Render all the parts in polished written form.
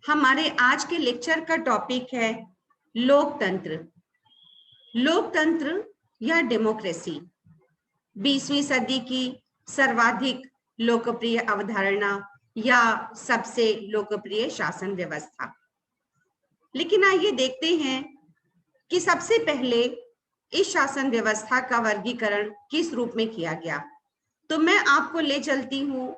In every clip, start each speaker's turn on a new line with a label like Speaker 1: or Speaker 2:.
Speaker 1: हमारे आज के लेक्चर का टॉपिक है लोकतंत्र। लोकतंत्र या डेमोक्रेसी 20वीं सदी की सर्वाधिक लोकप्रिय अवधारणा या सबसे लोकप्रिय शासन व्यवस्था। लेकिन आइए देखते हैं कि सबसे पहले इस शासन व्यवस्था का वर्गीकरण किस रूप में किया गया। तो मैं आपको ले चलती हूँ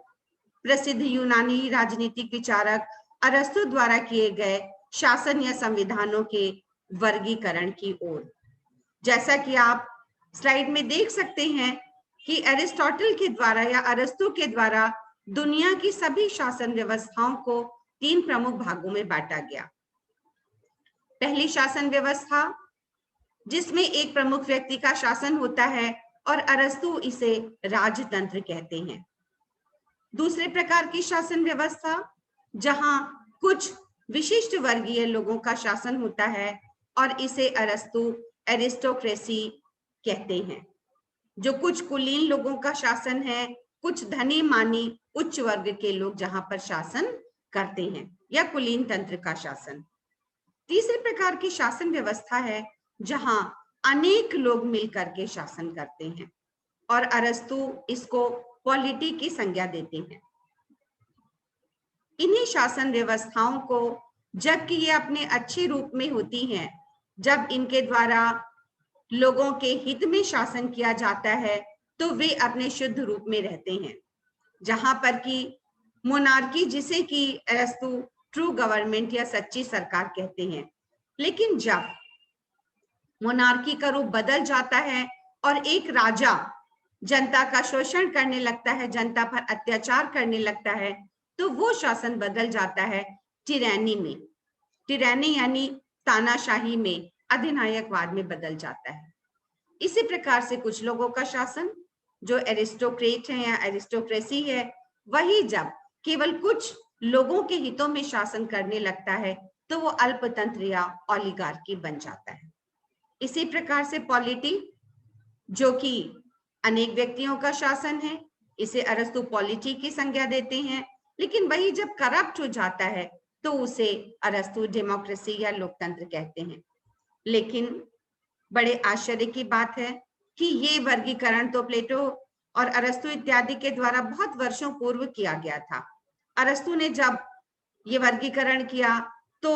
Speaker 1: प्रसिद्ध यूनानी राजनीतिक विचारक अरस्तु द्वारा किए गए शासन या संविधानों के वर्गीकरण की ओर। जैसा कि आप स्लाइड में देख सकते हैं कि अरिस्टोटल के द्वारा या अरस्तु के द्वारा दुनिया की सभी शासन व्यवस्थाओं को 3 प्रमुख भागों में बांटा गया। पहली शासन व्यवस्था जिसमें एक प्रमुख व्यक्ति का शासन होता है और अरस्तु इसे राजतंत्र कहते हैं। दूसरे प्रकार की शासन व्यवस्था जहां कुछ विशिष्ट वर्गीय लोगों का शासन होता है और इसे अरस्तु एरिस्टोक्रेसी कहते हैं। जो कुछ कुलीन लोगों का शासन है, कुछ धनी मानी उच्च वर्ग के लोग जहां पर शासन करते हैं, या कुलीन तंत्र का शासन। तीसरे प्रकार की शासन व्यवस्था है जहां अनेक लोग मिलकर के शासन करते हैं और अरस्तु इसको पॉलिटी की संज्ञा देते हैं। इन्हीं शासन व्यवस्थाओं को जबकि ये अपने अच्छे रूप में होती हैं, जब इनके द्वारा लोगों के हित में शासन किया जाता है तो वे अपने शुद्ध रूप में रहते हैं। जहां पर कि मोनार्की जिसे कि अरस्तु ट्रू गवर्नमेंट या सच्ची सरकार कहते हैं। लेकिन जब मोनार्की का रूप बदल जाता है और एक राजा जनता का शोषण करने लगता है, जनता पर अत्याचार करने लगता है, तो वो शासन बदल जाता है टिरैनी में। टिरैनी यानी तानाशाही में, अधिनायकवाद में बदल जाता है। इसी प्रकार से कुछ लोगों का शासन जो एरिस्टोक्रेट है या एरिस्टोक्रेसी है, वही जब केवल कुछ लोगों के हितों में शासन करने लगता है तो वो अल्पतंत्र या ओलिगार्की बन जाता है। इसी प्रकार से पॉलिटी जो कि अनेक व्यक्तियों का शासन है, इसे अरस्तु पॉलिटी की संज्ञा देते हैं। लेकिन वही जब करप्ट हो जाता है तो उसे अरस्तु डेमोक्रेसी या लोकतंत्र कहते हैं। लेकिन बड़े आश्चर्य की बात है कि ये वर्गीकरण तो प्लेटो और अरस्तु इत्यादि के द्वारा बहुत वर्षों पूर्व किया गया था। अरस्तु ने जब ये वर्गीकरण किया तो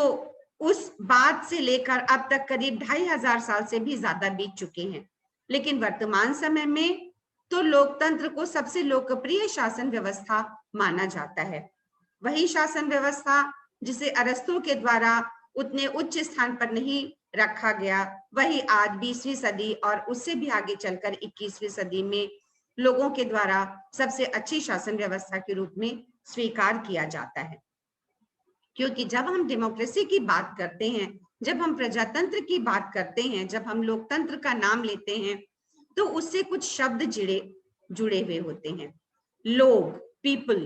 Speaker 1: उस बात से लेकर अब तक करीब 2500 साल से भी ज्यादा बीत चुके हैं। लेकिन वर्तमान समय में तो लोकतंत्र को सबसे लोकप्रिय शासन व्यवस्था माना जाता है। वही शासन व्यवस्था जिसे अरस्तु के द्वारा उतने उच्च स्थान पर नहीं रखा गया, वही आज 20वीं सदी और उससे भी आगे चलकर 21वीं सदी में लोगों के द्वारा सबसे अच्छी शासन व्यवस्था के रूप में स्वीकार किया जाता है। क्योंकि जब हम डेमोक्रेसी की बात करते हैं, जब हम प्रजातंत्र की बात करते हैं, जब हम लोकतंत्र का नाम लेते हैं तो उससे कुछ शब्द जुड़े हुए होते हैं। लोग, पीपल,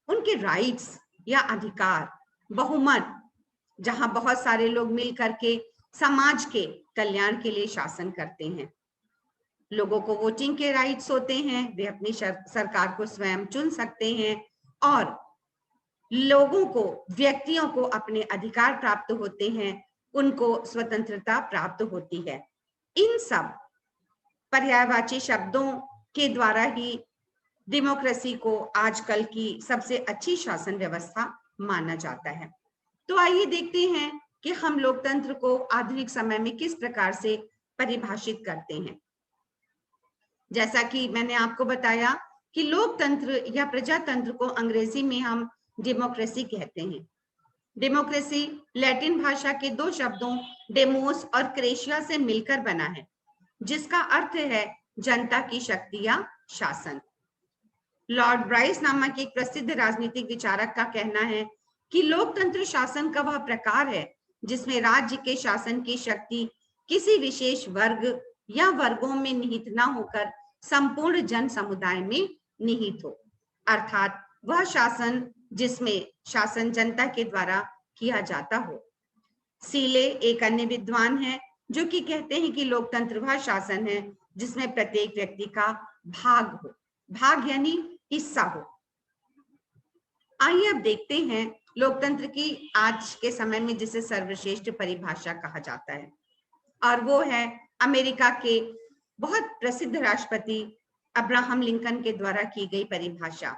Speaker 1: उनके राइट्स या अधिकार, बहुमत, जहां बहुत सारे लोग मिल करके समाज के कल्याण के लिए शासन करते हैं। लोगों को वोटिंग के राइट्स होते हैं, वे अपनी सरकार को स्वयं चुन सकते हैं और लोगों को, व्यक्तियों को अपने अधिकार प्राप्त होते हैं, उनको स्वतंत्रता प्राप्त होती है। इन सब पर्यायवाची शब्दों के द्वारा ही डेमोक्रेसी को आजकल की सबसे अच्छी शासन व्यवस्था माना जाता है। तो आइए देखते हैं कि हम लोकतंत्र को आधुनिक समय में किस प्रकार से परिभाषित करते हैं। जैसा कि मैंने आपको बताया कि लोकतंत्र या प्रजातंत्र को अंग्रेजी में हम डेमोक्रेसी कहते हैं। डेमोक्रेसी लैटिन भाषा के 2 शब्दों डेमोस और क्रेशिया से मिलकर बना है, जिसका अर्थ है जनता की शक्ति या शासन। लॉर्ड ब्राइस नामक एक प्रसिद्ध राजनीतिक विचारक का कहना है कि लोकतंत्र शासन का वह प्रकार है जिसमें राज्य के शासन की शक्ति किसी विशेष वर्ग या वर्गों में निहित न होकर संपूर्ण जन समुदाय में निहित हो। अर्थात वह शासन जिसमें शासन जनता के द्वारा किया जाता हो। सीले एक अन्य विद्वान है जो कि कहते हैं कि लोकतंत्र वह शासन है जिसमें प्रत्येक व्यक्ति का भाग हो। भाग यानी हिस्सा हो। आइए अब देखते हैं लोकतंत्र की आज के समय में जिसे सर्वश्रेष्ठ परिभाषा कहा जाता है, और वो है अमेरिका के बहुत प्रसिद्ध राष्ट्रपति अब्राहम लिंकन के द्वारा की गई परिभाषा,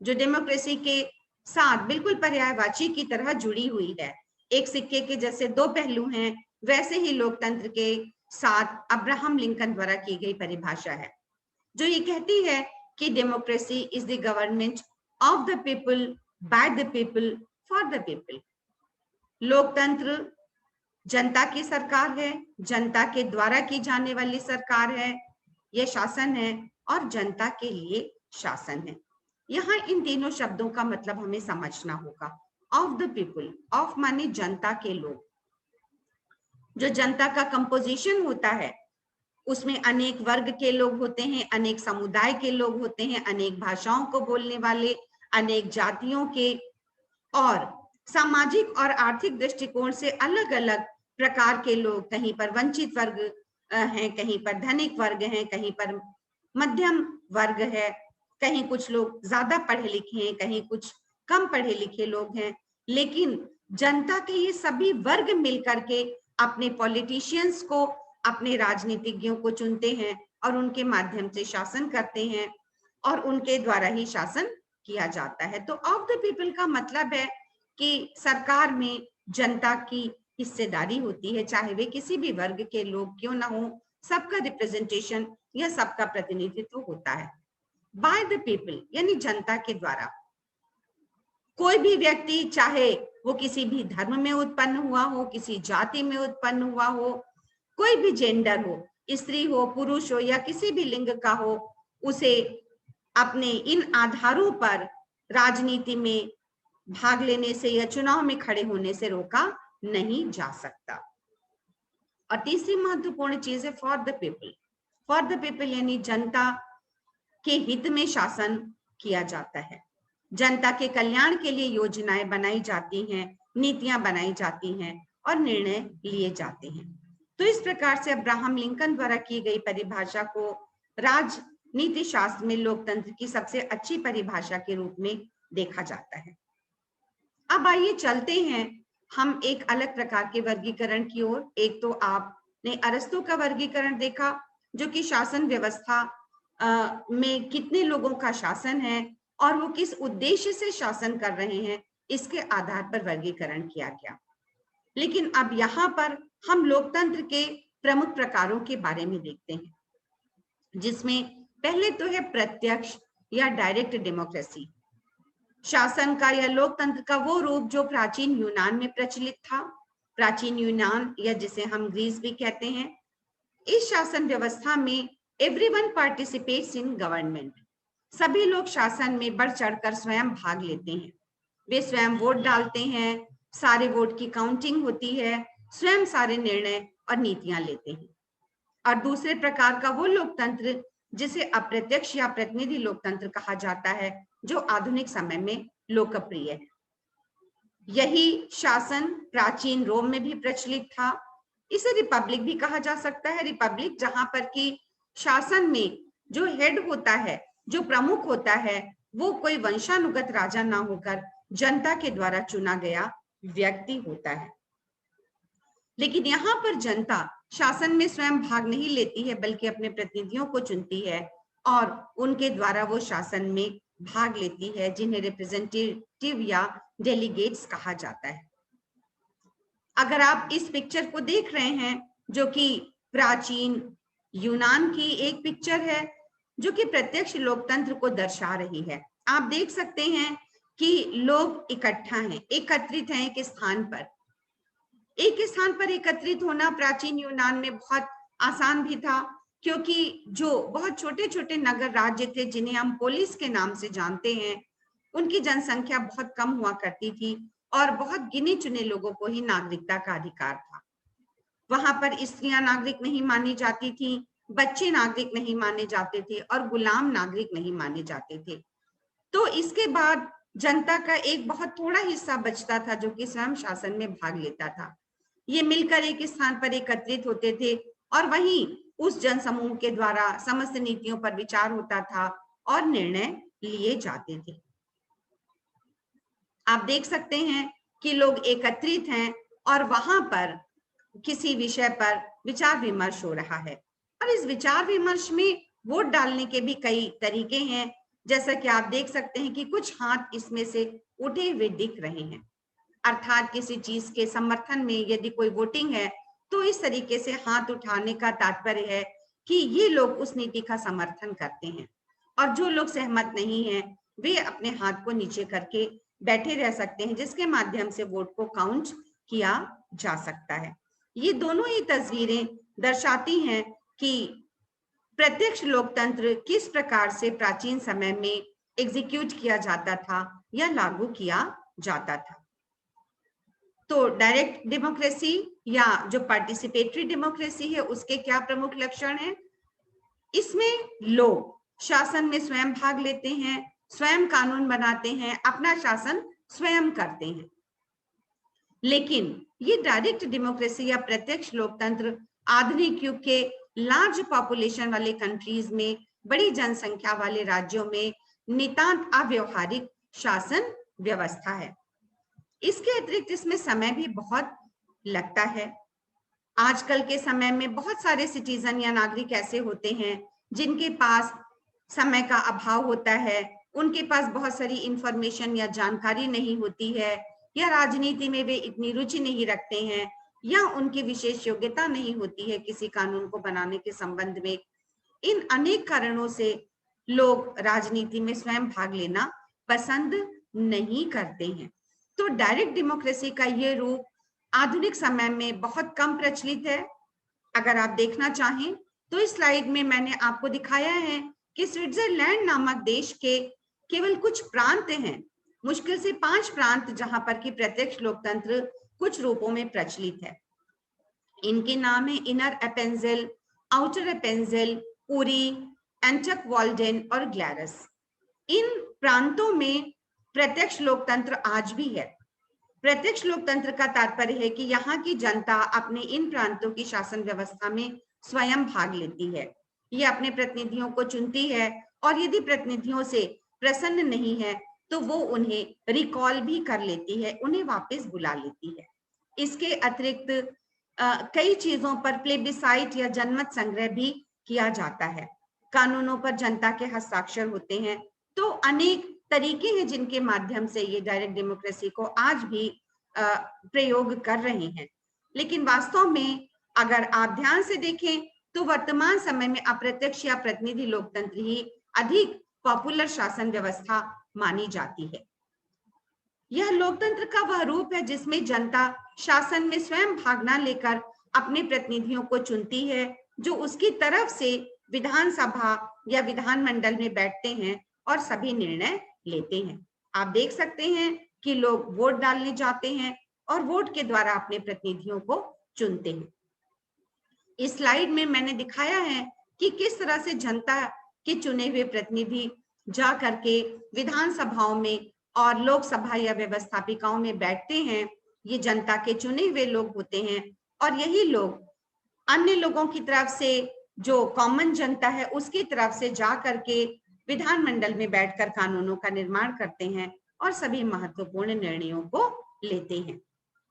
Speaker 1: जो डेमोक्रेसी के साथ बिल्कुल पर्यायवाची की तरह जुड़ी हुई है। एक सिक्के के जैसे दो पहलू हैं, वैसे ही लोकतंत्र के साथ अब्राहम लिंकन द्वारा की गई परिभाषा है, जो ये कहती है कि democracy is the government of the people by the people for the people. लोकतंत्र जनता की सरकार है, जनता के द्वारा की जाने वाली सरकार है, यह शासन है और जनता के लिए शासन है। यहाँ इन तीनों शब्दों का मतलब हमें समझना होगा। ऑफ द पीपल, ऑफ माने जनता के लोग। जो जनता का कंपोजिशन होता है उसमें अनेक वर्ग के लोग होते हैं, अनेक समुदाय के लोग होते हैं, अनेक भाषाओं को बोलने वाले, अनेक जातियों के और सामाजिक और आर्थिक दृष्टिकोण से अलग अलग प्रकार के लोग। कहीं पर वंचित वर्ग हैं, कहीं पर धनिक वर्ग हैं, कहीं पर मध्यम वर्ग है, कहीं कुछ लोग ज्यादा पढ़े लिखे हैं, कहीं कुछ कम पढ़े लिखे लोग हैं। लेकिन जनता के ये सभी वर्ग मिलकर के अपने पॉलिटिशियंस को, अपने राजनीतिज्ञों को चुनते हैं और उनके माध्यम से शासन करते हैं और उनके द्वारा ही शासन किया जाता है। तो ऑफ द पीपल का मतलब है कि सरकार में जनता की हिस्सेदारी होती है, चाहे वे किसी भी वर्ग के लोग क्यों ना हो, सबका रिप्रेजेंटेशन या सबका प्रतिनिधित्व होता है। बाय द पीपल यानी जनता के द्वारा। कोई भी व्यक्ति, चाहे वो किसी भी धर्म में उत्पन्न हुआ हो, किसी जाति में उत्पन्न हुआ हो, कोई भी जेंडर हो, स्त्री हो, पुरुष हो या किसी भी लिंग का हो, उसे अपने इन आधारों पर राजनीति में भाग लेने से या चुनाव में खड़े होने से रोका नहीं जा सकता। और तीसरी महत्वपूर्ण चीज है for the people. For the people यानी जनता के हित में शासन किया जाता है, जनता के कल्याण के लिए योजनाएं बनाई जाती हैं, नीतियां बनाई जाती हैं और निर्णय लिए जाते हैं। तो इस प्रकार से अब्राहम लिंकन द्वारा की गई परिभाषा को राजनीति शास्त्र में लोकतंत्र की सबसे अच्छी परिभाषा के रूप में देखा जाता है। अब आइए चलते हैं हम एक अलग प्रकार के वर्गीकरण की ओर। एक तो आपने अरस्तु का वर्गीकरण देखा, जो कि शासन व्यवस्था में कितने लोगों का शासन है और वो किस उद्देश्य से शासन कर रहे हैं, इसके आधार पर वर्गीकरण किया गया। लेकिन अब यहाँ पर हम लोकतंत्र के प्रमुख प्रकारों के बारे में देखते हैं, जिसमें पहले तो है प्रत्यक्ष या डायरेक्ट डेमोक्रेसी। शासन का या लोकतंत्र का वो रूप जो प्राचीन यूनान में प्रचलित था। प्राचीन यूनान या जिसे हम ग्रीस भी कहते हैं, इस शासन व्यवस्था में एवरीवन पार्टिसिपेट्स इन गवर्नमेंट। सभी लोग शासन में बढ़ चढ़कर स्वयं भाग लेते हैं। वे स्वयं वोट डालते हैं, सारे वोट की काउंटिंग होती है, स्वयं सारे निर्णय और नीतियां लेते हैं। और दूसरे प्रकार का वो लोकतंत्र जिसे अप्रत्यक्ष या प्रतिनिधि लोकतंत्र कहा जाता है, जो आधुनिक समय में लोकप्रिय है। यही शासन प्राचीन रोम में भी प्रचलित था। इसे रिपब्लिक भी कहा जा सकता है। रिपब्लिक जहां पर कि शासन में जो हेड होता है, जो प्रमुख होता है, वो कोई वंशानुगत राजा ना होकर जनता के द्वारा चुना गया व्यक्ति होता है। लेकिन यहाँ पर जनता शासन में स्वयं भाग नहीं लेती है, बल्कि अपने प्रतिनिधियों को चुनती है और उनके द्वारा वो शासन में भाग लेती है, जिन्हें रिप्रेजेंटेटिव या डेलीगेट्स कहा जाता है। अगर आप इस पिक्चर को देख रहे हैं, जो कि प्राचीन यूनान की एक पिक्चर है, जो कि प्रत्यक्ष लोकतंत्र को दर्शा रही है। आप देख सकते हैं कि लोग इकट्ठा हैं, एकत्रित हैं एक स्थान पर। एक स्थान पर एकत्रित होना प्राचीन यूनान में बहुत आसान भी था, क्योंकि जो बहुत छोटे छोटे नगर राज्य थे, जिन्हें हम पोलिस के नाम से जानते हैं, उनकी जनसंख्या बहुत कम हुआ करती थी और बहुत गिने चुने लोगों को ही नागरिकता का अधिकार था। वहां पर स्त्रियां नागरिक नहीं मानी जाती थी, बच्चे नागरिक नहीं माने जाते थे और गुलाम नागरिक नहीं माने जाते थे। तो इसके बाद जनता का एक बहुत थोड़ा हिस्सा बचता था, जो कि स्वयं शासन में भाग लेता था। ये मिलकर एक स्थान पर एकत्रित होते थे और वहीं उस जनसमूह के द्वारा समस्त नीतियों पर विचार होता था और निर्णय लिए जाते थे। आप देख सकते हैं कि लोग एकत्रित हैं और वहां पर किसी विषय पर विचार विमर्श हो रहा है। और इस विचार विमर्श में वोट डालने के भी कई तरीके हैं, जैसा कि आप देख सकते हैं कि कुछ हाथ इसमें से उठे हुए दिख रहे हैं। अर्थात किसी चीज के समर्थन में यदि कोई वोटिंग है तो इस तरीके से हाथ उठाने का तात्पर्य है कि ये लोग उस नीति का समर्थन करते हैं, और जो लोग सहमत नहीं हैं वे अपने हाथ को नीचे करके बैठे रह सकते हैं, जिसके माध्यम से वोट को काउंट किया जा सकता है। ये दोनों ही तस्वीरें दर्शाती हैं कि प्रत्यक्ष लोकतंत्र किस प्रकार से प्राचीन समय में एग्जीक्यूट किया जाता था या लागू किया जाता था। तो डायरेक्ट डेमोक्रेसी या जो पार्टिसिपेटरी डेमोक्रेसी है उसके क्या प्रमुख लक्षण हैं? इसमें लोग शासन में स्वयं भाग लेते हैं, स्वयं कानून बनाते हैं, अपना शासन स्वयं करते हैं। लेकिन ये डायरेक्ट डेमोक्रेसी या प्रत्यक्ष लोकतंत्र आधुनिक युग के लार्ज पॉपुलेशन वाले कंट्रीज में, बड़ी जनसंख्या वाले राज्यों में नितांत अव्यवहारिक शासन व्यवस्था है। इसके अतिरिक्त इसमें समय भी बहुत लगता है। आजकल के समय में बहुत सारे सिटीजन या नागरिक ऐसे होते हैं जिनके पास समय का अभाव होता है, उनके पास बहुत सारी इंफॉर्मेशन या जानकारी नहीं होती है, या राजनीति में वे इतनी रुचि नहीं रखते हैं, या उनकी विशेष योग्यता नहीं होती है किसी कानून को बनाने के संबंध में। इन अनेक कारणों से लोग राजनीति में स्वयं भाग लेना पसंद नहीं करते हैं। तो डायरेक्ट डेमोक्रेसी का ये रूप आधुनिक समय में बहुत कम प्रचलित है। अगर आप देखना चाहें तो इस स्लाइड में मैंने आपको दिखाया है कि स्विट्जरलैंड नामक देश के केवल कुछ प्रांत हैं, मुश्किल से 5 प्रांत, जहां पर कि प्रत्यक्ष लोकतंत्र कुछ रूपों में प्रचलित है। इनके नाम है इनर एपेंजेल, आउटर एपेंजेल, उरी, एंटक-वॉल्डेन और ग्लैरस। इन प्रांतों में प्रत्यक्ष लोकतंत्र आज भी है। प्रत्यक्ष लोकतंत्र का तात्पर्य है कि यहाँ की जनता अपने इन प्रांतों की शासन व्यवस्था में स्वयं भाग लेती है, ये अपने प्रतिनिधियों को चुनती है, और यदि प्रतिनिधियों से प्रसन्न नहीं है तो वो उन्हें रिकॉल भी कर लेती है, उन्हें वापस बुला लेती है। इसके अतिरिक्त कई चीजों पर प्लेबिसाइट या जनमत संग्रह भी किया जाता है। कानूनों पर जनता के हस्ताक्षर होते हैं। तो अनेक तरीके हैं जिनके माध्यम से ये डायरेक्ट डेमोक्रेसी को आज भी प्रयोग कर रहे हैं। लेकिन वास्तव में अगर आप ध्यान से देखें तो वर्तमान समय में अप्रत्यक्ष या प्रतिनिधि लोकतंत्र ही अधिक पॉपुलर शासन व्यवस्था मानी जाती है। यह लोकतंत्र का वह रूप है जिसमें जनता शासन में स्वयं भाग न लेकर अपने प्रतिनिधियों को चुनती है, जो उसकी तरफ से विधानसभा या विधानमंडल में बैठते हैं और सभी निर्णय लेते हैं। आप देख सकते हैं कि लोग वोट डालने जाते हैं और वोट के द्वारा अपने प्रतिनिधियों को चुनते हैं। इस स्लाइड में मैंने दिखाया है कि किस तरह से जनता के चुने हुए प्रतिनिधि जा करके विधानसभाओं में और लोकसभा या व्यवस्थापिकाओं में बैठते हैं। ये जनता के चुने हुए लोग होते हैं, और यही लोग अन्य लोगों की तरफ से, जो कॉमन जनता है उसकी तरफ से जा करके विधानमंडल में बैठकर कानूनों का निर्माण करते हैं और सभी महत्वपूर्ण निर्णयों को लेते हैं।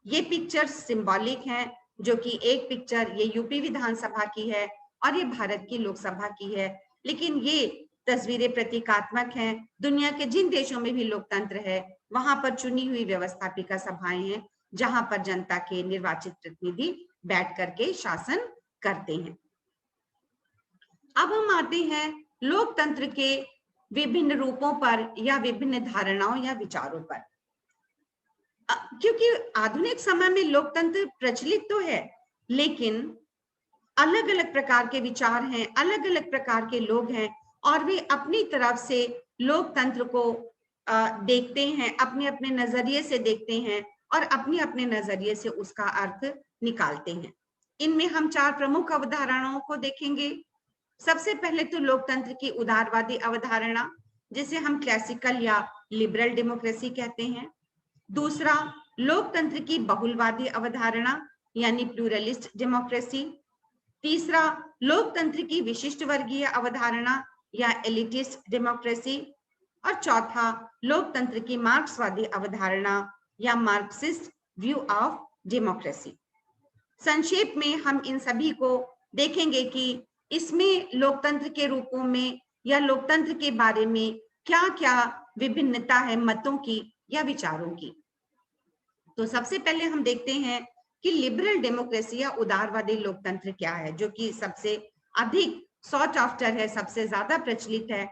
Speaker 1: ये पिक्चर सिंबॉलिक हैं, जो कि एक पिक्चर ये यूपी विधानसभा की है और ये भारत की लोकसभा की है, लेकिन ये तस्वीरें प्रतीकात्मक हैं। दुनिया के जिन देशों में भी लोकतंत्र है वहां पर चुनी हुई व्यवस्थापिका सभाएं हैं, जहां पर जनता के निर्वाचित प्रतिनिधि बैठ करके शासन करते हैं। अब हम आते हैं लोकतंत्र के विभिन्न रूपों पर या विभिन्न धारणाओं या विचारों पर। क्योंकि आधुनिक समय में लोकतंत्र प्रचलित तो है, लेकिन अलग अलग प्रकार के विचार हैं, अलग अलग प्रकार के लोग हैं, और वे अपनी तरफ से लोकतंत्र को देखते हैं, अपने अपने नजरिए से देखते हैं और अपने अपने नजरिए से उसका अर्थ निकालते हैं। इनमें हम 4 प्रमुख अवधारणाओं को देखेंगे। सबसे पहले तो लोकतंत्र की उदारवादी अवधारणा, जिसे हम क्लासिकल या लिबरल डेमोक्रेसी कहते हैं। दूसरा, लोकतंत्र की बहुलवादी अवधारणा यानी प्लूरलिस्ट डेमोक्रेसी। तीसरा, लोकतंत्र की विशिष्ट वर्गीय अवधारणा या एलिटिस्ट डेमोक्रेसी। और चौथा लोकतंत्र की मार्क्सवादी अवधारणा या मार्क्सिस्ट व्यू ऑफ डेमोक्रेसी। संक्षेप में हम इन सभी को देखेंगे कि इसमें लोकतंत्र के रूपों में या लोकतंत्र के बारे में क्या क्या विभिन्नता है मतों की या विचारों की। तो सबसे पहले हम देखते हैं कि लिबरल डेमोक्रेसी या उदारवादी लोकतंत्र क्या है, जो कि सबसे अधिक सॉट आफ्टर है, सबसे ज्यादा प्रचलित है।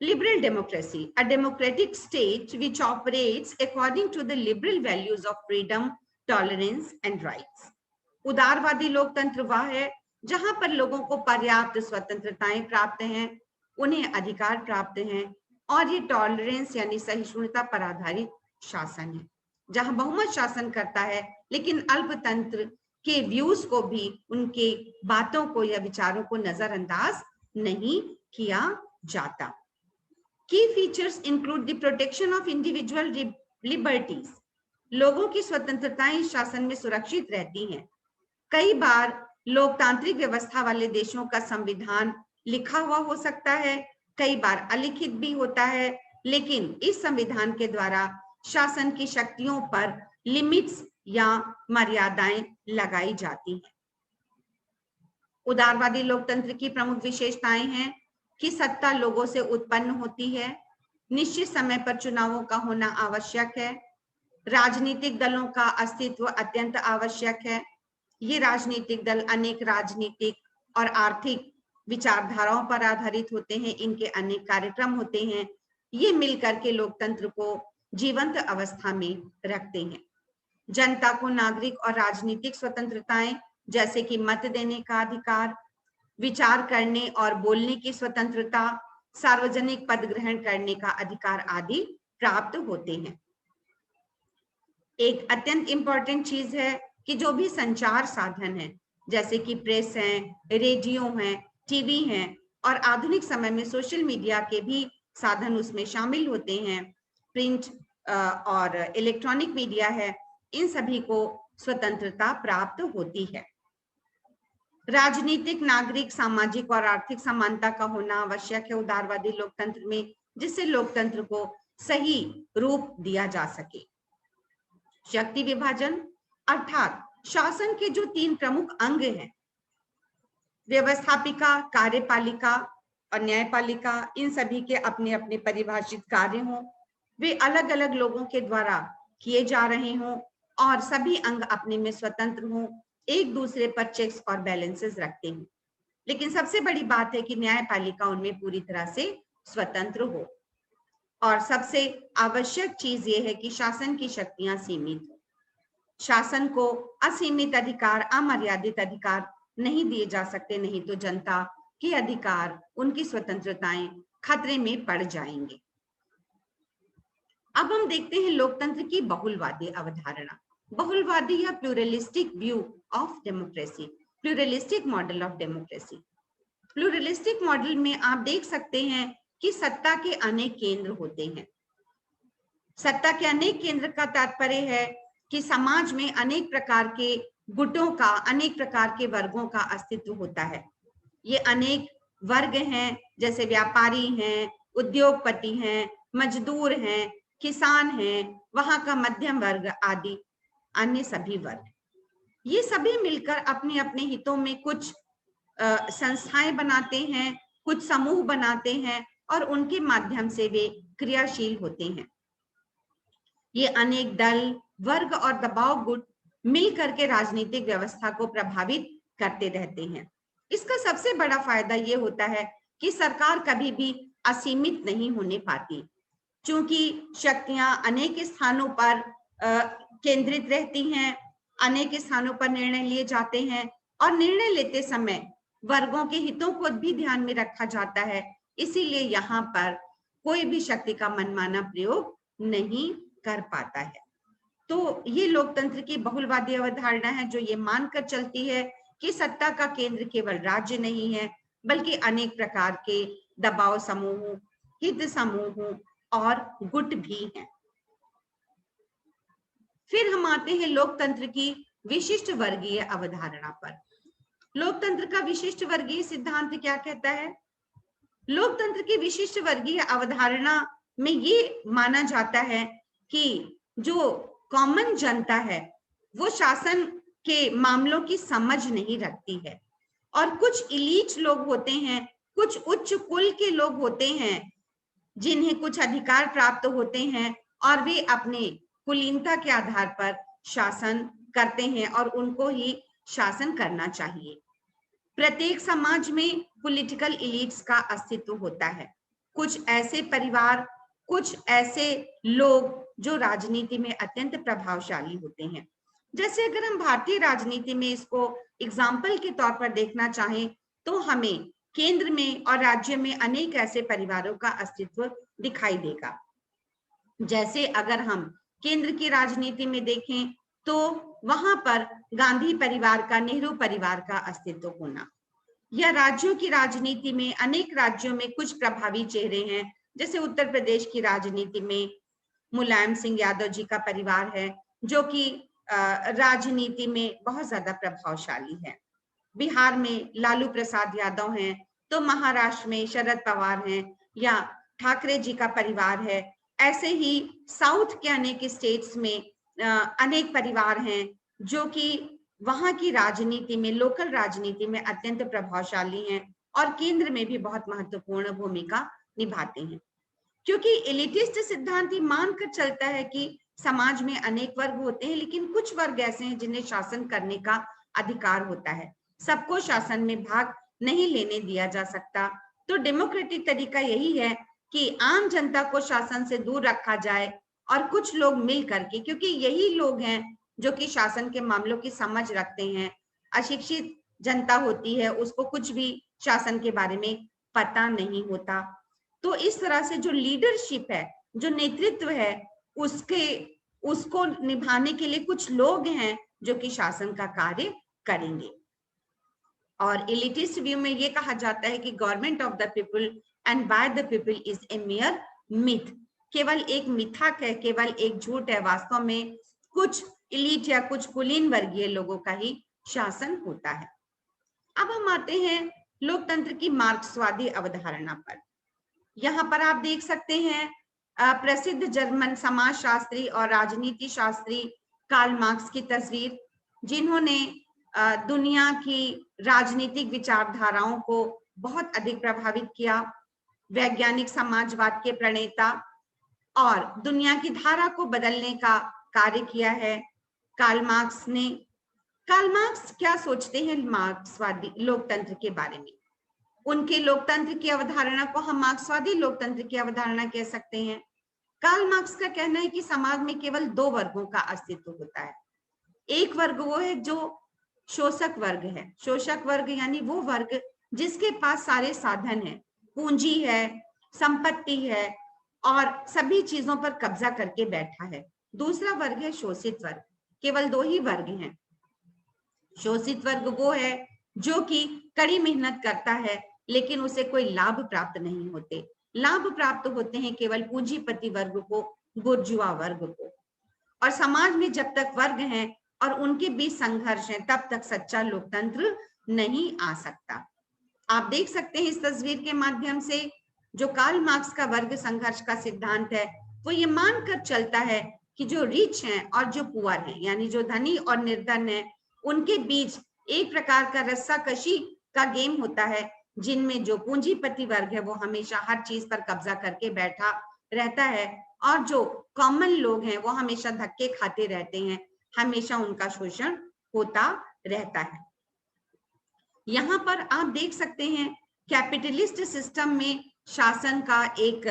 Speaker 1: Liberal democracy, a democratic state which operates according to the liberal values of freedom, tolerance and rights. उदारवादी लोकतंत्र वह है जहां पर लोगों को पर्याप्त स्वतंत्रताएं प्राप्त हैं, उन्हें अधिकार प्राप्त हैं और ये टॉलरेंस यानी सहिष्णुता पर आधारित शासन है, जहां बहुमत शासन करता है लेकिन अल्पतंत्र के व्यूज को भी, उनके बातों को या विचारों को नजरअंदाज नहीं किया जाता। की features include the protection of individual liberties. लोगों की स्वतंत्रताएं इस शासन में सुरक्षित रहती हैं। कई बार लोकतांत्रिक व्यवस्था वाले देशों का संविधान लिखा हुआ हो सकता है, कई बार अलिखित भी होता है, लेकिन इस संविधान के द्वारा शासन की शक्तियों पर लिमिट्स या मर्यादाएं लगाई जाती हैं। उदारवादी लोकतंत्र की प्रमुख विशेषताएं हैं कि सत्ता लोगों से उत्पन्न होती है, निश्चित समय पर चुनावों का होना आवश्यक है, राजनीतिक दलों का अस्तित्व अत्यंत आवश्यक है। ये राजनीतिक दल अनेक राजनीतिक और आर्थिक विचारधाराओं पर आधारित होते हैं, इनके अनेक कार्यक्रम होते हैं, ये मिलकर के लोकतंत्र को जीवंत अवस्था में रखते हैं। जनता को नागरिक और राजनीतिक स्वतंत्रताएं जैसे कि मत देने का अधिकार, विचार करने और बोलने की स्वतंत्रता, सार्वजनिक पद ग्रहण करने का अधिकार आदि प्राप्त होते हैं। एक अत्यंत इंपॉर्टेंट चीज है कि जो भी संचार साधन है, जैसे कि प्रेस है, रेडियो है, टीवी है और आधुनिक समय में सोशल मीडिया के भी साधन उसमें शामिल होते हैं, प्रिंट और इलेक्ट्रॉनिक मीडिया है, इन सभी को स्वतंत्रता प्राप्त होती है। राजनीतिक, नागरिक, सामाजिक और आर्थिक समानता का होना आवश्यक है उदारवादी लोकतंत्र में, जिससे लोकतंत्र को सही रूप दिया जा सके। शक्ति विभाजन अर्थात शासन के जो 3 प्रमुख अंग हैं, व्यवस्थापिका, कार्यपालिका और न्यायपालिका, इन सभी के अपने अपने परिभाषित कार्य हों, वे अलग अलग लोगों के द्वारा किए जा रहे हों और सभी अंग अपने में स्वतंत्र हों, एक दूसरे पर चेक्स और बैलेंसेस रखते हैं। लेकिन सबसे बड़ी बात है कि न्यायपालिका उनमें पूरी तरह से स्वतंत्र हो और सबसे आवश्यक चीज ये है कि शासन की शक्तियां सीमित हो। शासन को असीमित अधिकार, अमर्यादित अधिकार नहीं दिए जा सकते, नहीं तो जनता के अधिकार, उनकी स्वतंत्रताएं खतरे में पड़ जाएंगे। अब हम देखते हैं लोकतंत्र की बहुलवादी अवधारणा। बहुलवादी या pluralistic view of democracy, pluralistic model of democracy. Pluralistic model में आप देख सकते हैं कि सत्ता के अनेक केंद्र होते हैं। सत्ता के अनेक केंद्र का तात्पर्य है कि समाज में अनेक प्रकार के गुटों का, अनेक प्रकार के वर्गों का अस्तित्व होता है। ये अनेक वर्ग हैं, जैसे व्यापारी हैं, उद्योगपति हैं, मजदूर हैं, किसान हैं, वहां का मध्यम वर्ग आदि अन्य सभी वर्ग। ये सभी मिलकर अपने अपने हितों में कुछ संस्थाएं बनाते हैं, कुछ समूह बनाते हैं और उनके माध्यम से वे क्रियाशील होते हैं। ये अनेक दल, वर्ग और दबाव गुट मिलकर के राजनीतिक व्यवस्था को प्रभावित करते रहते हैं। इसका सबसे बड़ा फायदा ये होता है कि सरकार कभी भी असीमित नहीं होने पाती, क्योंकि शक्तियां अनेक स्थानों पर केंद्रित रहती हैं, अनेक स्थानों पर निर्णय लिए जाते हैं और निर्णय लेते समय वर्गों के हितों को भी ध्यान में रखा जाता है। इसीलिए यहाँ पर कोई भी शक्ति का मनमाना प्रयोग नहीं कर पाता है। तो ये लोकतंत्र की बहुलवादी अवधारणा है, जो ये मानकर चलती है कि सत्ता का केंद्र केवल राज्य नहीं है, बल्कि अनेक प्रकार के दबाव समूह, हित समूह और गुट भी हैं। फिर हम आते हैं लोकतंत्र की विशिष्ट वर्गीय अवधारणा पर। लोकतंत्र का विशिष्ट वर्गीय सिद्धांत क्या कहता है? लोकतंत्र की विशिष्ट वर्गीय अवधारणा में ये माना जाता है कि जो कॉमन जनता है वो शासन के मामलों की समझ नहीं रखती है, और कुछ इलीट लोग होते हैं, कुछ उच्च कुल के लोग होते हैं जिन्हें कुछ अधिकार प्राप्त होते हैं, और वे अपने कुलीनता के आधार पर शासन करते हैं और उनको ही शासन करना चाहिए। प्रत्येक समाज में पॉलिटिकल इलीट्स का अस्तित्व होता है। कुछ ऐसे परिवार, कुछ ऐसे लोग जो राजनीति में अत्यंत प्रभावशाली होते हैं। जैसे अगर हम भारतीय राजनीति में इसको एग्जाम्पल के तौर पर देखना चाहें तो हमें केंद्र में और राज्य में अनेक ऐसे परिवारों का अस्तित्व दिखाई देगा। जैसे अगर हम केंद्र की राजनीति में देखें तो वहां पर गांधी परिवार का, नेहरू परिवार का अस्तित्व होना, या राज्यों की राजनीति में अनेक राज्यों में कुछ प्रभावी चेहरे हैं। जैसे उत्तर प्रदेश की राजनीति में मुलायम सिंह यादव जी का परिवार है जो कि राजनीति में बहुत ज्यादा प्रभावशाली है। बिहार में लालू प्रसाद यादव हैं, तो महाराष्ट्र में शरद पवार हैं या ठाकरे जी का परिवार है। ऐसे ही साउथ के अनेक स्टेट्स में अनेक परिवार हैं जो कि वहां की राजनीति में, लोकल राजनीति में अत्यंत प्रभावशाली हैं और केंद्र में भी बहुत महत्वपूर्ण भूमिका निभाते हैं। क्योंकि एलिटिस्ट सिद्धांत मानकर चलता है कि समाज में अनेक वर्ग होते हैं, लेकिन कुछ वर्ग ऐसे हैं जिन्हें शासन करने का अधिकार होता है। सबको शासन में भाग नहीं लेने दिया जा सकता। तो डेमोक्रेटिक तरीका यही है कि आम जनता को शासन से दूर रखा जाए और कुछ लोग मिल करके, क्योंकि यही लोग हैं जो कि शासन के मामलों की समझ रखते हैं। अशिक्षित जनता होती है, उसको कुछ भी शासन के बारे में पता नहीं होता। तो इस तरह से जो लीडरशिप है, जो नेतृत्व है, उसको निभाने के लिए कुछ लोग हैं जो कि शासन का कार्य करेंगे। और एलिटिस्ट व्यू में ये कहा जाता है कि government of the people and by the people is a mayor myth, केवल एक मिथक है, केवल एक झूठ है। वास्तव में कुछ इलीट या कुछ कुलीन वर्गीय लोगों का ही शासन होता है। अब हम आते हैं लोकतंत्र की मार्क्सवादी अवधारणा पर। यहाँ पर आप देख सकते हैं प्रसिद्ध जर्मन समाजशास्त्री और राजनीति शास्त्री कार्ल मार्क्स की तस्वीर, जिन्होंने दुनिया की राजनीतिक विचारधाराओं को बहुत अधिक प्रभावित किया। वैज्ञानिक समाजवाद के प्रणेता और दुनिया की धारा को बदलने का कार्य किया है कार्ल मार्क्स ने। कार्ल मार्क्स क्या सोचते हैं मार्क्सवादी लोकतंत्र के बारे में? उनके लोकतंत्र की अवधारणा को हम मार्क्सवादी लोकतंत्र की अवधारणा कह सकते हैं। कार्ल मार्क्स का कहना है कि समाज में केवल दो वर्गों का अस्तित्व होता है। एक वर्ग वो है जो शोषक वर्ग है। शोषक वर्ग यानी वो वर्ग जिसके पास सारे साधन है, पूंजी है, संपत्ति है और सभी चीजों पर कब्जा करके बैठा है। दूसरा वर्ग है शोषित वर्ग। केवल दो ही वर्ग हैं। शोषित वर्ग वो है जो कि कड़ी मेहनत करता है लेकिन उसे कोई लाभ प्राप्त नहीं होते। लाभ प्राप्त होते हैं केवल पूंजीपति वर्ग को, बुर्जुआ वर्ग को। और समाज में जब तक वर्ग हैं और उनके बीच संघर्ष है तब तक सच्चा लोकतंत्र नहीं आ सकता। आप देख सकते हैं इस तस्वीर के माध्यम से जो कार्ल मार्क्स का वर्ग संघर्ष का सिद्धांत है वो ये मानकर चलता है कि जो रिच हैं और जो पुअर हैं, यानी जो धनी और निर्धन है, उनके बीच एक प्रकार का रस्साकशी का गेम होता है, जिनमें जो पूंजीपति वर्ग है वो हमेशा हर चीज पर कब्जा करके बैठा रहता है और जो कॉमन लोग हैं वो हमेशा धक्के खाते रहते हैं, हमेशा उनका शोषण होता रहता है। यहाँ पर आप देख सकते हैं कैपिटलिस्ट सिस्टम में शासन का एक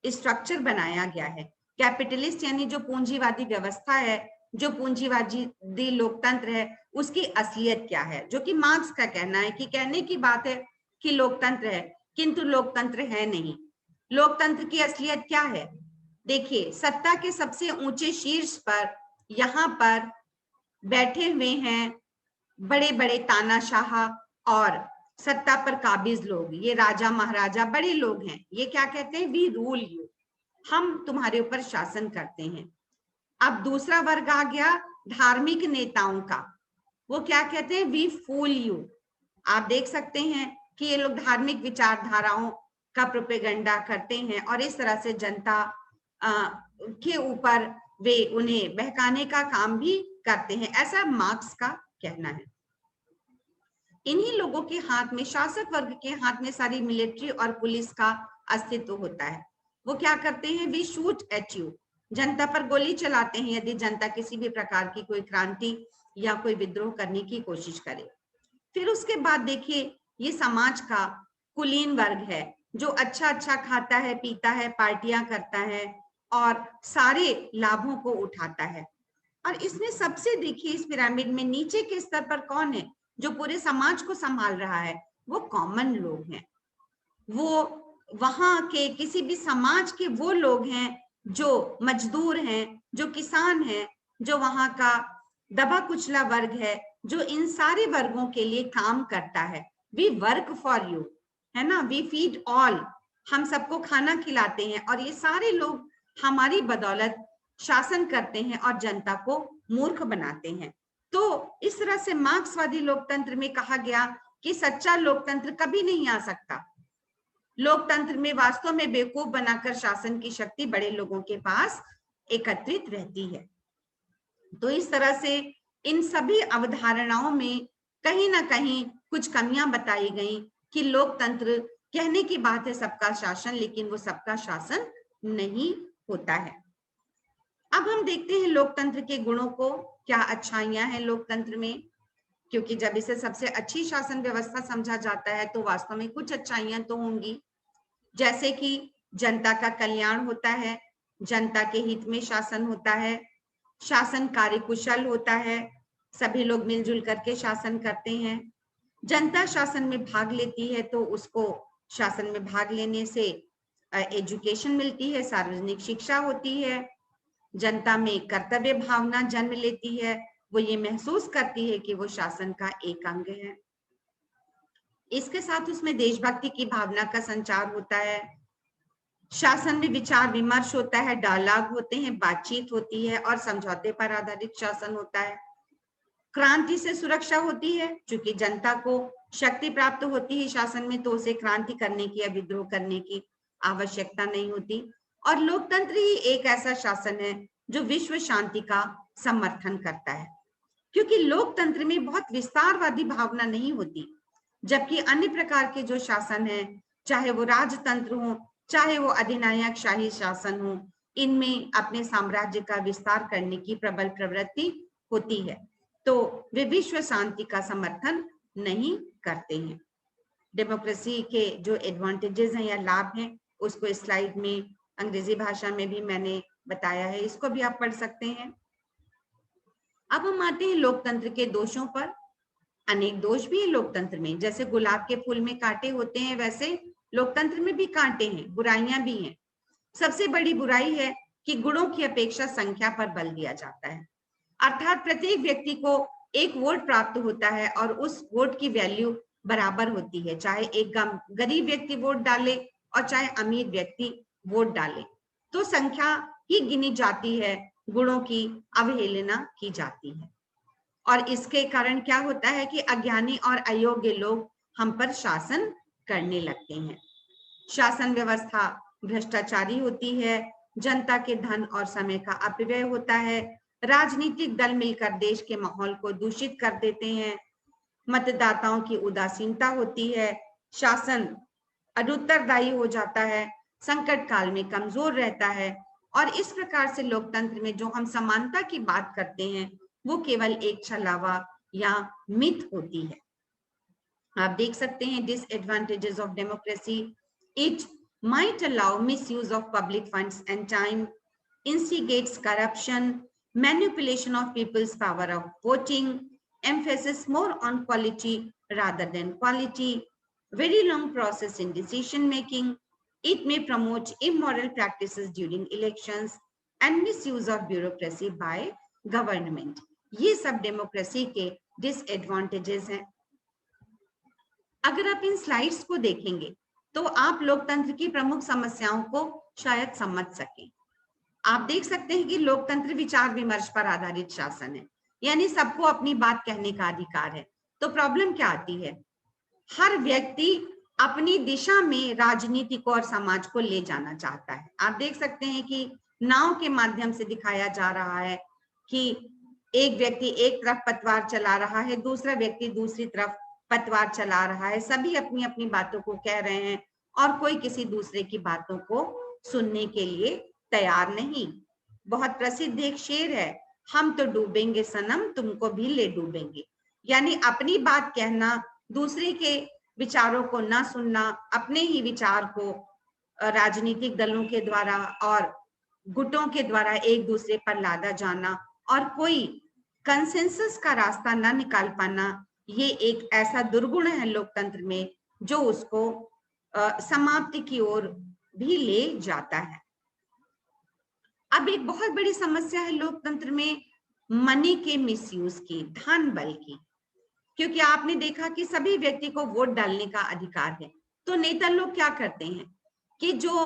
Speaker 1: स्ट्रक्चर बनाया गया है। कैपिटलिस्ट यानी जो पूंजीवादी व्यवस्था है, जो पूंजीवादी लोकतंत्र है, उसकी असलियत क्या है? जो कि मार्क्स का कहना है कि कहने की बात है कि लोकतंत्र है किंतु लोकतंत्र है नहीं। लोकतंत्र की असलियत क्या है? देखिए, सत्ता के सबसे ऊंचे शीर्ष पर यहाँ पर बैठे हुए हैं बड़े बड़े तानाशाह और सत्ता पर काबिज लोग। ये राजा महाराजा बड़े लोग हैं। ये क्या कहते हैं? वी रूल यू, हम तुम्हारे ऊपर शासन करते हैं। अब दूसरा वर्ग आ गया धार्मिक नेताओं का। वो क्या कहते हैं? We fool you. आप देख सकते हैं कि ये लोग धार्मिक विचारधाराओं का प्रोपेगेंडा करते हैं और इस तरह से जनता के ऊपर वे उन्हें बहकाने का काम भी करते हैं, ऐसा मार्क्स का कहना है। इन्हीं लोगों के हाथ में, शासक वर्ग के हाथ में सारी मिलिट्री और पुलिस का अस्तित्व होता है। वो क्या करते हैं, वी शूट एट यू, जनता पर गोली चलाते हैं यदि जनता किसी भी प्रकार की कोई क्रांति या कोई विद्रोह करने की कोशिश करे। फिर उसके बाद देखिए, ये समाज का कुलीन वर्ग है जो अच्छा अच्छा खाता है, पीता है, पार्टियां करता है और सारे लाभों को उठाता है। और इसमें सबसे देखिए, इस पिरामिड में नीचे के स्तर पर कौन है जो पूरे समाज को संभाल रहा है, वो कॉमन लोग हैं। वो वहां के किसी भी समाज के वो लोग हैं जो मजदूर हैं, जो किसान हैं, जो वहां का दबा कुचला वर्ग है, जो इन सारे वर्गों के लिए काम करता है। वी वर्क फॉर यू, है ना, वी फीड ऑल, हम सबको खाना खिलाते हैं और ये सारे लोग हमारी बदौलत शासन करते हैं और जनता को मूर्ख बनाते हैं। तो इस तरह से मार्क्सवादी लोकतंत्र में कहा गया कि सच्चा लोकतंत्र कभी नहीं आ सकता। लोकतंत्र में वास्तव में बेवकूफ बनाकर शासन की शक्ति बड़े लोगों के पास एकत्रित रहती है। तो इस तरह से इन सभी अवधारणाओं में कहीं ना कहीं कुछ कमियां बताई गई कि लोकतंत्र कहने की बात है सबका शासन, लेकिन वो सबका शासन नहीं होता है। अब हम देखते हैं लोकतंत्र के गुणों को, क्या अच्छाइयां हैं लोकतंत्र में, क्योंकि जब इसे सबसे अच्छी शासन व्यवस्था समझा जाता है तो वास्तव में कुछ अच्छाइयां तो होंगी, जैसे कि जनता का कल्याण होता है, जनता के हित में शासन होता है, शासन कार्यकुशल होता है, सभी लोग मिलजुल करके शासन करते हैं, जनता शासन में भाग लेती है तो उसको शासन में भाग लेने से एजुकेशन मिलती है, सार्वजनिक शिक्षा होती है, जनता में कर्तव्य भावना जन्म लेती है, वो ये महसूस करती है कि वो शासन का एक अंग है। इसके साथ उसमें देशभक्ति की भावना का संचार होता है, शासन में विचार विमर्श होता है, डायलॉग होते हैं, बातचीत होती है और समझौते पर आधारित शासन होता है। क्रांति से सुरक्षा होती है, क्योंकि जनता को शक्ति प्राप्त होती है शासन में तो उसे क्रांति करने की या विद्रोह करने की आवश्यकता नहीं होती। और लोकतंत्र ही एक ऐसा शासन है जो विश्व शांति का समर्थन करता है, क्योंकि लोकतंत्र में बहुत विस्तारवादी भावना नहीं होती, जबकि अन्य प्रकार के जो शासन है, चाहे वो राजतंत्र हो, चाहे वो अधिनायक शाही शासन हो, इनमें अपने साम्राज्य का विस्तार करने की प्रबल प्रवृत्ति होती है, तो वे विश्व शांति का समर्थन नहीं करते हैं। डेमोक्रेसी के जो एडवांटेजेस हैं या लाभ हैं, उसको इस स्लाइड में अंग्रेजी भाषा में भी मैंने बताया है, इसको भी आप पढ़ सकते हैं। अब हम आते हैं लोकतंत्र के दोषों पर। अनेक दोष भी है लोकतंत्र में, जैसे गुलाब के फूल में कांटे होते हैं, वैसे लोकतंत्र में भी कांटे हैं, बुराइयां भी हैं। सबसे बड़ी बुराई है कि गुणों की अपेक्षा संख्या पर बल दिया जाता है, अर्थात प्रत्येक व्यक्ति को एक वोट प्राप्त होता है और उस वोट की वैल्यू बराबर होती है, चाहे एक गरीब व्यक्ति वोट डाले और चाहे अमीर व्यक्ति वोट डाले, तो संख्या ही गिनी जाती है, गुणों की अवहेलना की जाती है। और इसके कारण क्या होता है कि अज्ञानी और अयोग्य लोग हम पर शासन करने लगते हैं। शासन व्यवस्था भ्रष्टाचारी होती है, जनता के धन और समय का अपव्यय होता है, राजनीतिक दल मिलकर देश के माहौल को दूषित कर देते हैं, मतदाताओं की उदासीनता होती है, शासन अनुत्तरदायी हो जाता है, संकट काल में कमजोर रहता है, और इस प्रकार से लोकतंत्र में जो हम समानता की बात करते हैं वो केवल एक छलावा या मिथ होती है। आप देख सकते हैं disadvantages of democracy, it might allow misuse of public funds and time, instigates corruption, manipulation of people's power of voting, emphasis more on quality rather than quality, very long process in decision making, it may promote immoral practices during elections and misuse of bureaucracy by government. ये सब democracy के disadvantages हैं। अगर आप इन slides को देखेंगे तो आप लोकतंत्र की प्रमुख समस्याओं को शायद समझ सकें। आप देख सकते हैं कि लोकतंत्र विचार विमर्श पर आधारित शासन है, यानी सबको अपनी बात कहने का अधिकार है। तो प्रॉब्लम क्या आती है, हर व्यक्ति अपनी दिशा में राजनीति को और समाज को ले जाना चाहता है। आप देख सकते हैं कि नाव के माध्यम से दिखाया जा रहा है कि एक व्यक्ति एक तरफ पतवार चला रहा है, दूसरा व्यक्ति दूसरी तरफ पतवार चला रहा है। सभी अपनी अपनी बातों को कह रहे हैं और कोई किसी दूसरे की बातों को सुनने के लिए तैयार नहीं। बहुत प्रसिद्ध एक शेर है, हम तो डूबेंगे सनम तुमको भी ले डूबेंगे। यानी अपनी बात कहना, दूसरे के विचारों को ना सुनना, अपने ही विचार को राजनीतिक दलों के द्वारा और गुटों के द्वारा एक दूसरे पर लादा जाना और कोई कंसेंसस का रास्ता ना निकाल पाना, ये एक ऐसा दुर्गुण है लोकतंत्र में जो उसको समाप्ति की ओर भी ले जाता है। अब एक बहुत बड़ी समस्या है लोकतंत्र में मनी के मिसयूज की, धन बल की, क्योंकि आपने देखा कि सभी व्यक्ति को वोट डालने का अधिकार है। तो नेता लोग क्या करते हैं कि जो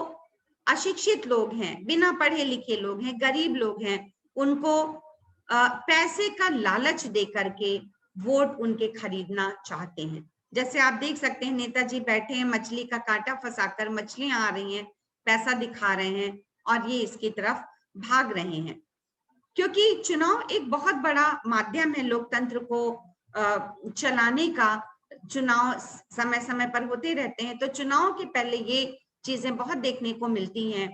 Speaker 1: अशिक्षित लोग हैं, बिना पढ़े लिखे लोग हैं, गरीब लोग हैं, उनको पैसे का लालच दे करके वोट उनके खरीदना चाहते हैं। जैसे आप देख सकते हैं नेताजी बैठे हैं, मछली का कांटा फंसाकर मछलियां आ रही हैं, पैसा दिखा रहे हैं और ये इसकी तरफ भाग रहे हैं। क्योंकि चुनाव एक बहुत बड़ा माध्यम है लोकतंत्र को चलाने का। चुनाव समय समय पर होते रहते हैं, तो चुनाव के पहले ये चीजें बहुत देखने को मिलती हैं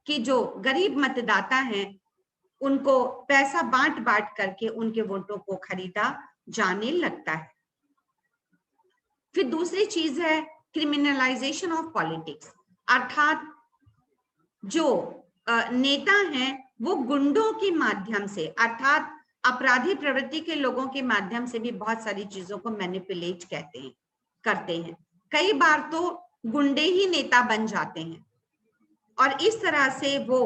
Speaker 1: कि जो गरीब मतदाता हैं उनको पैसा बांट बांट करके उनके वोटों को खरीदा जाने लगता है। फिर दूसरी चीज है क्रिमिनलाइजेशन ऑफ पॉलिटिक्स, अर्थात जो नेता हैं वो गुंडों के माध्यम से, अर्थात अपराधी प्रवृत्ति के लोगों के माध्यम से भी बहुत सारी चीजों को मैनिपुलेट करते हैं। कई बार तो गुंडे ही नेता बन जाते हैं और इस तरह से वो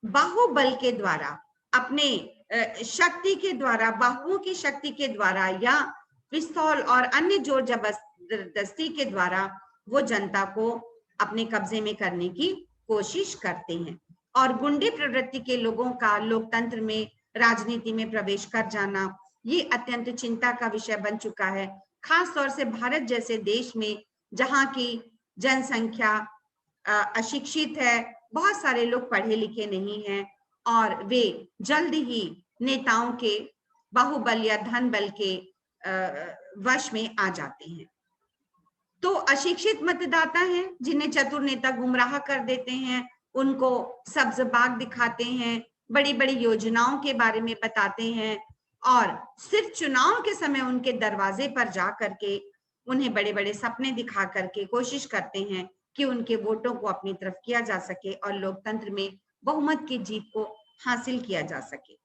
Speaker 1: बाहुबल के द्वारा, अपने शक्ति के द्वारा, बाहुओं की शक्ति के द्वारा या पिस्तौल और अन्य जोर जबरदस्ती के द्वारा वो जनता को अपने कब्जे में करने की कोशिश करते हैं। और गुंडे प्रवृत्ति के लोगों का लोकतंत्र में, राजनीति में प्रवेश कर जाना, ये अत्यंत चिंता का विषय बन चुका है। खास तौर से भारत जैसे देश में जहाँ की जनसंख्या अशिक्षित है, बहुत सारे लोग पढ़े लिखे नहीं हैं और वे जल्द ही नेताओं के बाहुबल या धन बल के वश में आ जाते हैं। तो अशिक्षित मतदाता हैं जिन्हें चतुर नेता गुमराह कर देते हैं, उनको सब्ज बाग दिखाते हैं, बड़ी बड़ी योजनाओं के बारे में बताते हैं और सिर्फ चुनाव के समय उनके दरवाजे पर जा करके उन्हें बड़े बड़े सपने दिखा करके कोशिश करते हैं कि उनके वोटों को अपनी तरफ किया जा सके और लोकतंत्र में बहुमत की जीत को हासिल किया जा सके।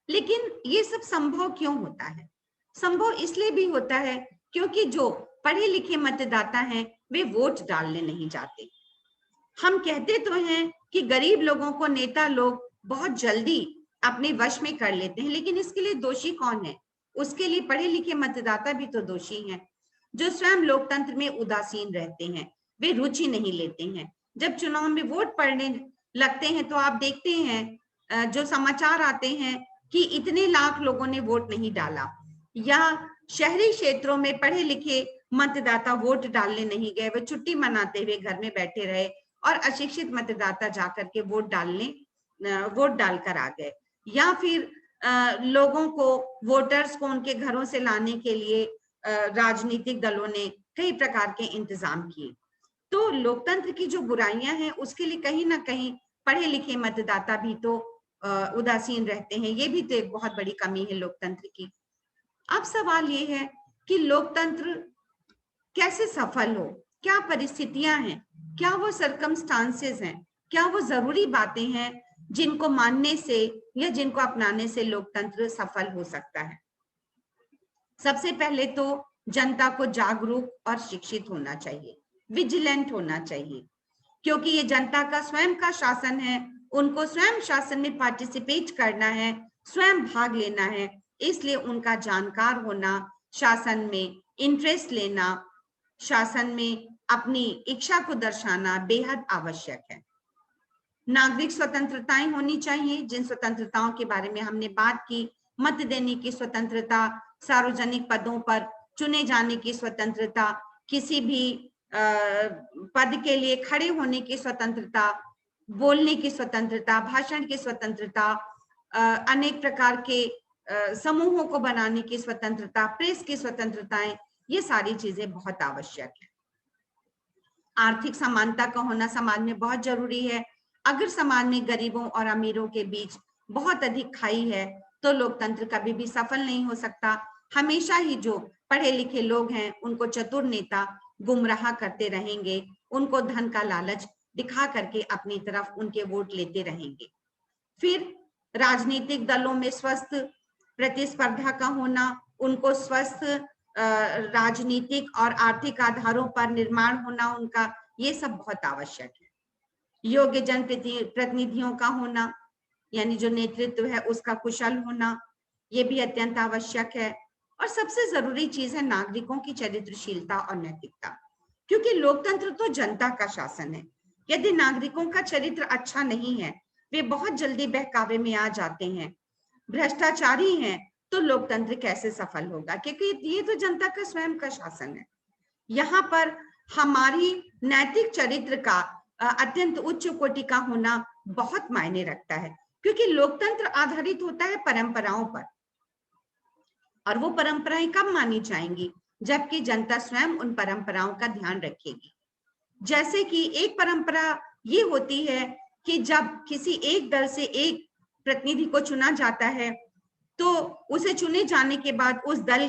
Speaker 1: लेकिन ये सब संभव क्यों होता है? संभव इसलिए भी होता है क्योंकि जो पढ़े लिखे मतदाता हैं वे वोट डालने नहीं जाते। हम कहते तो हैं कि गरीब लोगों को नेता लोग बहुत जल्दी अपने वश में कर लेते हैं, लेकिन इसके लिए दोषी कौन है? उसके लिए पढ़े लिखे मतदाता भी तो दोषी हैं, जो स्वयं लोकतंत्र में उदासीन रहते हैं, वे रुचि नहीं लेते हैं। जब चुनाव में वोट पड़ने लगते हैं तो आप देखते हैं जो समाचार आते हैं कि इतने लाख लोगों ने वोट नहीं डाला, या शहरी क्षेत्रों में पढ़े लिखे मतदाता वोट डालने नहीं गए, वे छुट्टी मनाते हुए घर में बैठे रहे और अशिक्षित मतदाता जाकर के वोट डालकर आ गए। या फिर लोगों को, वोटर्स को उनके घरों से लाने के लिए राजनीतिक दलों ने कई प्रकार के इंतजाम किए। तो लोकतंत्र की जो बुराइयां हैं उसके लिए कहीं ना कहीं पढ़े लिखे मतदाता भी तो उदासीन रहते हैं। ये भी तो एक बहुत बड़ी कमी है लोकतंत्र की। अब सवाल ये है कि लोकतंत्र कैसे सफल हो, क्या परिस्थितियां हैं, क्या वो सर्कमस्टांसेस हैं, क्या वो जरूरी बातें हैं जिनको मानने से या जिनको अपनाने से लोकतंत्र सफल हो सकता है। सबसे पहले तो जनता को जागरूक और शिक्षित होना चाहिए, विजिलेंट होना चाहिए, क्योंकि ये जनता का स्वयं का शासन है, उनको स्वयं शासन में पार्टिसिपेट करना है, स्वयं भाग लेना है, इसलिए उनका जानकार होना, शासन में इंटरेस्ट लेना, शासन में अपनी इच्छा को दर्शाना बेहद आवश्यक है। नागरिक स्वतंत्रताएं होनी चाहिए, जिन स्वतंत्रताओं के बारे में हमने बात की, मत देने की स्वतंत्रता, सार्वजनिक पदों पर चुने जाने की स्वतंत्रता, किसी भी पद के लिए खड़े होने की स्वतंत्रता, बोलने की स्वतंत्रता, भाषण की स्वतंत्रता, अनेक प्रकार के समूहों को बनाने की स्वतंत्रता, प्रेस की स्वतंत्रताएं, ये सारी चीजें बहुत आवश्यक है। आर्थिक समानता का होना समाज में बहुत जरूरी है। अगर समाज में गरीबों और अमीरों के बीच बहुत अधिक खाई है तो लोकतंत्र कभी भी सफल नहीं हो सकता। हमेशा ही जो पढ़े लिखे लोग हैं उनको चतुर नेता गुमराह करते रहेंगे, उनको धन का लालच दिखा करके अपनी तरफ उनके वोट लेते रहेंगे। फिर राजनीतिक दलों में स्वस्थ प्रतिस्पर्धा का होना, उनको स्वस्थ राजनीतिक और आर्थिक आधारों पर निर्माण होना उनका, ये सब बहुत आवश्यक है। योग्य जनप्रतिनिधियों का होना, यानी जो नेतृत्व है उसका कुशल होना, ये भी अत्यंत आवश्यक है। और सबसे जरूरी चीज है नागरिकों की चरित्रशीलता और नैतिकता, क्योंकि लोकतंत्र तो जनता का शासन है। यदि नागरिकों का चरित्र अच्छा नहीं है, वे बहुत जल्दी बहकावे में आ जाते हैं, भ्रष्टाचारी हैं, तो लोकतंत्र कैसे सफल होगा? क्योंकि ये तो जनता का स्वयं का शासन है। यहाँ पर हमारी नैतिक चरित्र का अत्यंत उच्च कोटि का होना बहुत मायने रखता है, क्योंकि लोकतंत्र आधारित होता है परंपराओं पर, और वो परंपराएं कब मानी जाएंगी? जबकि जनता स्वयं उन परंपराओं का ध्यान रखेगी। जैसे कि एक परंपरा ये होती है कि जब किसी एक दल से एक प्रतिनिधि को चुना जाता है तो उसे चुने जाने के बाद उस दल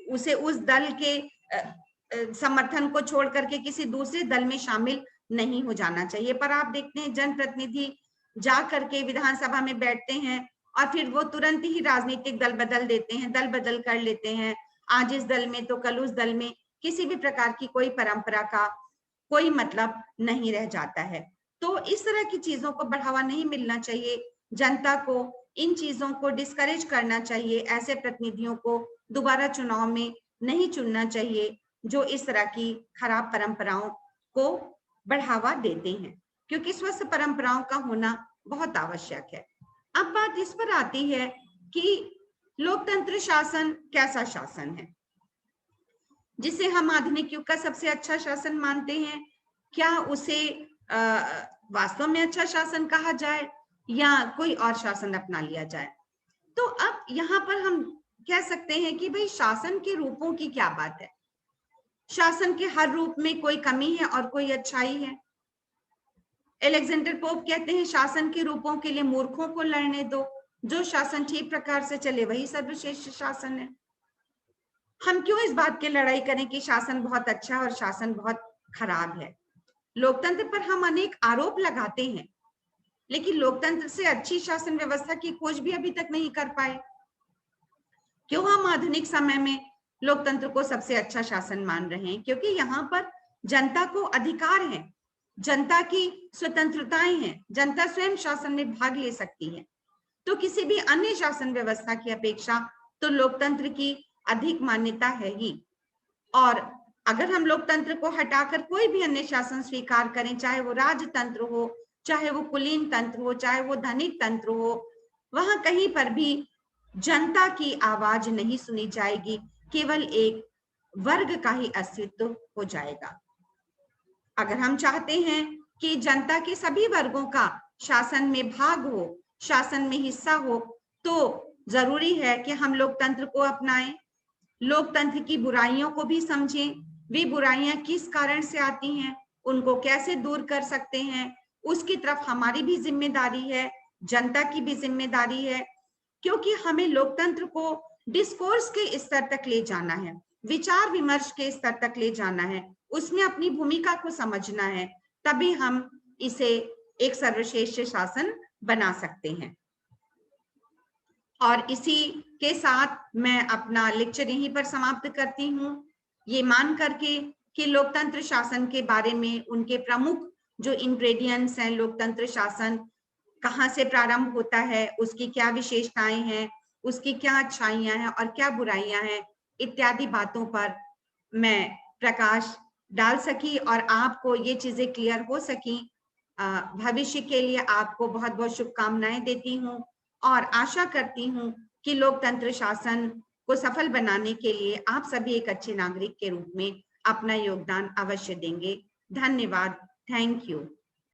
Speaker 1: उसे उस दल के समर्थन को छोड़ करके किसी दूसरे दल में शामिल नहीं हो जाना चाहिए। पर आप देखते हैं जनप्रतिनिधि जा करके विधानसभा में बैठते हैं और फिर वो तुरंत ही राजनीतिक दल बदल देते हैं, दल बदल कर लेते हैं, आज इस दल में तो कल उस दल में। किसी भी प्रकार की कोई परंपरा का कोई मतलब नहीं रह जाता है। तो इस तरह की चीजों को बढ़ावा नहीं मिलना चाहिए। जनता को इन चीजों को डिस्करेज करना चाहिए, ऐसे प्रतिनिधियों को दोबारा चुनाव में नहीं चुनना चाहिए जो इस तरह की खराब परंपराओं को बढ़ावा देते हैं, क्योंकि स्वस्थ परंपराओं का होना बहुत आवश्यक है। अब बात इस पर आती है कि लोकतंत्र शासन कैसा शासन है जिसे हम आधुनिक युग का सबसे अच्छा शासन मानते हैं? क्या उसे वास्तव में अच्छा शासन कहा जाए या कोई और शासन अपना लिया जाए? तो अब यहाँ पर हम कह सकते हैं कि भाई शासन के रूपों की क्या बात है। शासन के हर रूप में कोई कमी है और कोई अच्छाई है। एलेक्जेंडर पोप कहते हैं शासन के रूपों के लिए मूर्खों को लड़ने दो, जो शासन ठीक प्रकार से चले वही सर्वश्रेष्ठ शासन है। हम क्यों इस बात की लड़ाई करें कि शासन बहुत अच्छा है और शासन बहुत खराब है? लोकतंत्र पर हम अनेक आरोप लगाते हैं, लेकिन लोकतंत्र से अच्छी शासन व्यवस्था की खोज भी अभी तक नहीं कर पाए। क्यों हम आधुनिक समय में लोकतंत्र को सबसे अच्छा शासन मान रहे हैं? क्योंकि यहाँ पर जनता को अधिकार है, जनता की स्वतंत्रताएं हैं, जनता स्वयं शासन में भाग ले सकती है। तो किसी भी अन्य शासन व्यवस्था की अपेक्षा तो लोकतंत्र की अधिक मान्यता है ही। और अगर हम लोकतंत्र को हटाकर कोई भी अन्य शासन स्वीकार करें, चाहे वो राजतंत्र हो, चाहे वो कुलीन तंत्र हो, चाहे वो धनिक तंत्र हो, वहां कहीं पर भी जनता की आवाज नहीं सुनी जाएगी, केवल एक वर्ग का ही अस्तित्व हो जाएगा। अगर हम चाहते हैं कि जनता के सभी वर्गों का शासन में भाग हो, शासन में हिस्सा हो, तो जरूरी है कि हम लोकतंत्र को अपनाएं, लोकतंत्र की बुराइयों को भी समझें, वे बुराइयां किस कारण से आती हैं, उनको कैसे दूर कर सकते हैं, उसकी तरफ हमारी भी जिम्मेदारी है, जनता की भी जिम्मेदारी है। क्योंकि हमें लोकतंत्र को डिस्कोर्स के स्तर तक ले जाना है, विचार विमर्श के स्तर तक ले जाना है, उसमें अपनी भूमिका को समझना है, तभी हम इसे एक सर्वश्रेष्ठ शासन बना सकते हैं। और इसी के साथ मैं अपना लेक्चर यहीं पर समाप्त करती हूँ, ये मान करके कि लोकतंत्र शासन के बारे में उनके प्रमुख जो इंग्रेडिएंट्स हैं, लोकतंत्र शासन कहाँ से प्रारंभ होता है, उसकी क्या विशेषताएं हैं, उसकी क्या अच्छाइयां हैं और क्या बुराइयां हैं, इत्यादि बातों पर मैं प्रकाश डाल सकी और आपको ये चीजें क्लियर हो सकी। भविष्य के लिए आपको बहुत बहुत शुभकामनाएं देती हूँ और आशा करती हूँ कि लोकतंत्र शासन को सफल बनाने के लिए आप सभी एक अच्छे नागरिक के रूप में अपना योगदान अवश्य देंगे। धन्यवाद। Thank you.